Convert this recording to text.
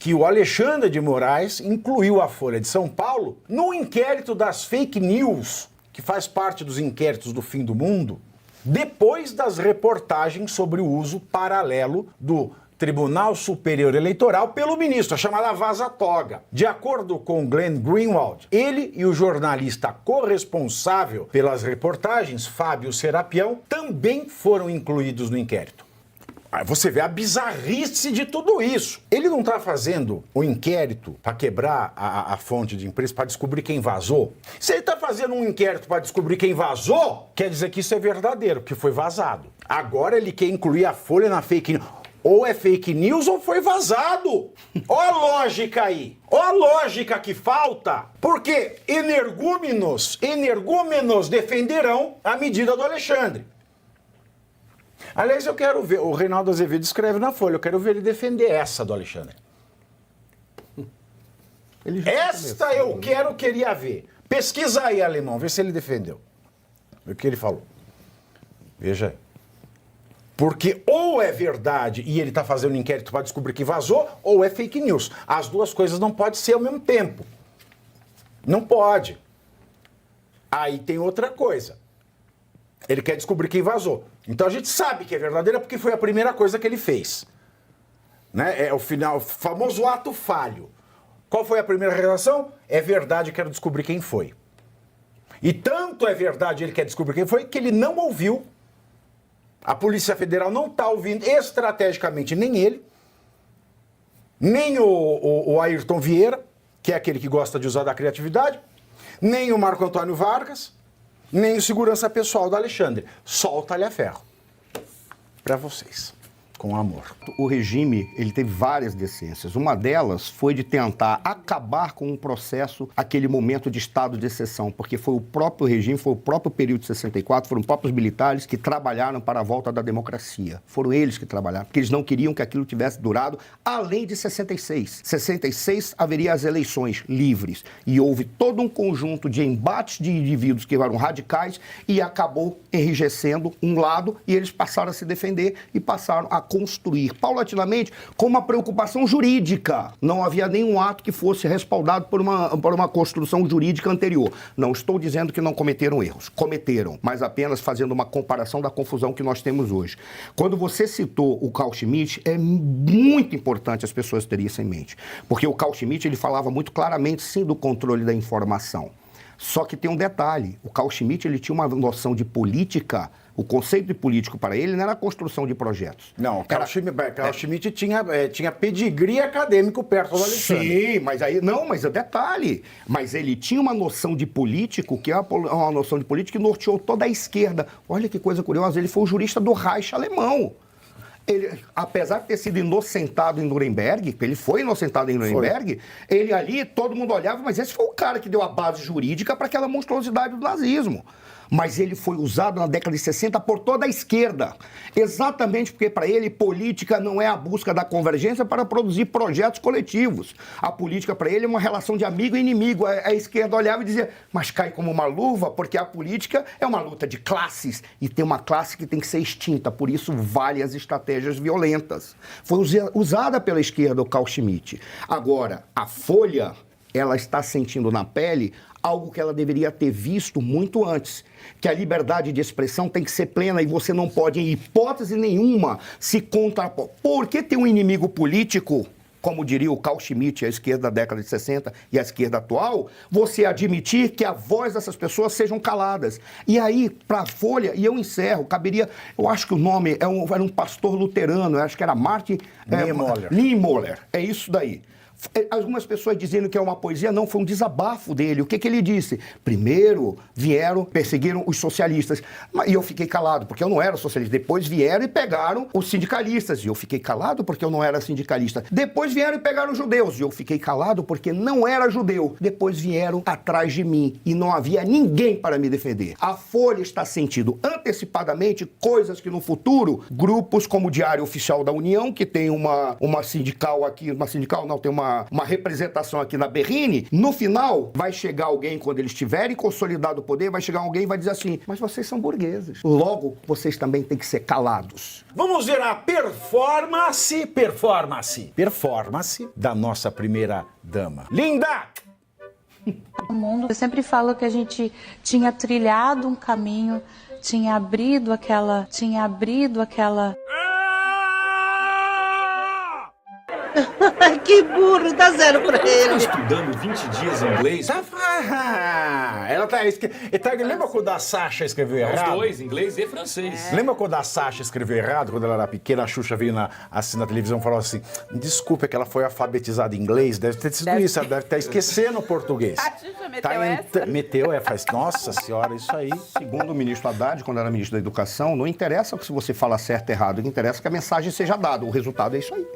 que o Alexandre de Moraes incluiu a Folha de São Paulo no inquérito das fake news, que faz parte dos inquéritos do fim do mundo, depois das reportagens sobre o uso paralelo do Tribunal Superior Eleitoral pelo ministro, a chamada vaza-toga. De acordo com Glenn Greenwald, ele e o jornalista corresponsável pelas reportagens, Fábio Serapião, também foram incluídos no inquérito. Aí você vê a bizarrice de tudo isso. Ele não está fazendo o inquérito para quebrar a fonte de imprensa, para descobrir quem vazou. Se ele está fazendo um inquérito para descobrir quem vazou, quer dizer que isso é verdadeiro, que foi vazado. Agora ele quer incluir a Folha na fake news. Ou é fake news ou foi vazado. Ó a lógica aí. Ó a lógica que falta. Porque energúmenos defenderão a medida do Alexandre. Aliás, eu quero ver, o Reinaldo Azevedo escreve na Folha, eu quero ver ele defender essa do Alexandre. Esta eu queria ver. Pesquisa aí, alemão, vê se ele defendeu. O que ele falou. Veja aí. Porque ou é verdade e ele está fazendo um inquérito para descobrir que vazou, ou é fake news. As duas coisas não podem ser ao mesmo tempo. Não pode. Aí tem outra coisa. Ele quer descobrir quem vazou. Então a gente sabe que é verdadeira porque foi a primeira coisa que ele fez. Né? É o famoso ato falho. Qual foi a primeira reação? É verdade, quero descobrir quem foi. E tanto é verdade, ele quer descobrir quem foi, que ele não ouviu. A Polícia Federal não está ouvindo estrategicamente nem ele, nem o Ayrton Vieira, que é aquele que gosta de usar da criatividade, nem o Marco Antônio Vargas, nem o segurança pessoal do Alexandre. Só o talha-ferro. Para vocês. Com amor. O regime, ele teve várias decências. Uma delas foi de tentar acabar com um processo, aquele momento de estado de exceção, porque foi o próprio regime, foi o próprio período de 64, foram os próprios militares que trabalharam para a volta da democracia. Foram eles que trabalharam, porque eles não queriam que aquilo tivesse durado além de 66. 66 haveria as eleições livres e houve todo um conjunto de embates de indivíduos que eram radicais e acabou enrijecendo um lado e eles passaram a se defender e passaram a construir paulatinamente com uma preocupação jurídica. Não havia nenhum ato que fosse respaldado por uma construção jurídica anterior. Não estou dizendo que não cometeram erros. Cometeram, mas apenas fazendo uma comparação da confusão que nós temos hoje. Quando você citou o Carl Schmitt, é muito importante as pessoas terem isso em mente. Porque o Carl Schmitt, ele falava muito claramente, sim, do controle da informação. Só que tem um detalhe. O Carl Schmitt, ele tinha uma noção de política. O conceito de político para ele não era a construção de projetos. Não, o Carl Schmitt tinha pedigree acadêmico perto do Alexandre. Sim, mas aí... Não, mas é detalhe. Mas ele tinha uma noção de político, que é uma noção de política que norteou toda a esquerda. Olha que coisa curiosa, ele foi o jurista do Reich alemão. Ele, apesar de ter sido inocentado em Nuremberg, ele foi inocentado em Nuremberg, ele ali, todo mundo olhava, mas esse foi o cara que deu a base jurídica para aquela monstruosidade do nazismo. Mas ele foi usado na década de 60 por toda a esquerda. Exatamente porque, para ele, política não é a busca da convergência para produzir projetos coletivos. A política, para ele, é uma relação de amigo e inimigo. A esquerda olhava e dizia, mas cai como uma luva, porque a política é uma luta de classes. E tem uma classe que tem que ser extinta. Por isso, vale as estratégias violentas. Foi usada pela esquerda o Carl Schmitt. Agora, a Folha, ela está sentindo na pele algo que ela deveria ter visto muito antes, que a liberdade de expressão tem que ser plena e você não pode, em hipótese nenhuma, se contrapor. Porque tem um inimigo político, como diria o Carl Schmitt, a esquerda da década de 60 e a esquerda atual, você admitir que a voz dessas pessoas sejam caladas. E aí, para a Folha, e eu encerro, caberia, eu acho que o nome era um pastor luterano, eu acho que era Martin Niemöller, é isso daí. Algumas pessoas dizendo que é uma poesia, não, foi um desabafo dele. O que ele disse? Primeiro vieram, perseguiram os socialistas. E eu fiquei calado, porque eu não era socialista. Depois vieram e pegaram os sindicalistas. E eu fiquei calado porque eu não era sindicalista. Depois vieram e pegaram os judeus. E eu fiquei calado porque não era judeu. Depois vieram atrás de mim. E não havia ninguém para me defender. A Folha está sentindo antecipadamente coisas que no futuro, grupos como o Diário Oficial da União, que tem uma sindical aqui, tem uma uma representação aqui na Berrine, no final vai chegar alguém, quando eles tiverem consolidado o poder, vai chegar alguém e vai dizer assim, mas vocês são burgueses. Logo, vocês também têm que ser calados. Vamos ver a performance da nossa primeira dama. Linda! O mundo. Eu sempre falo que a gente tinha trilhado um caminho, tinha abrido aquela. Que burro, dá 0 pra ele. Estudando 20 dias inglês. Ela tá. Lembra quando a Sasha escreveu Os errado? dois, inglês e francês. Lembra quando a Sasha escreveu errado, quando ela era pequena, a Xuxa veio assim na televisão e falou assim: desculpa, é que ela foi alfabetizada em inglês, deve ter sido isso, ela deve estar esquecendo o português. A Xuxa meteu essa? Meteu, faz, nossa senhora, isso aí. Segundo o ministro Haddad, quando era ministro da Educação, não interessa se você fala certo ou errado, o que interessa é que a mensagem seja dada, o resultado é isso aí.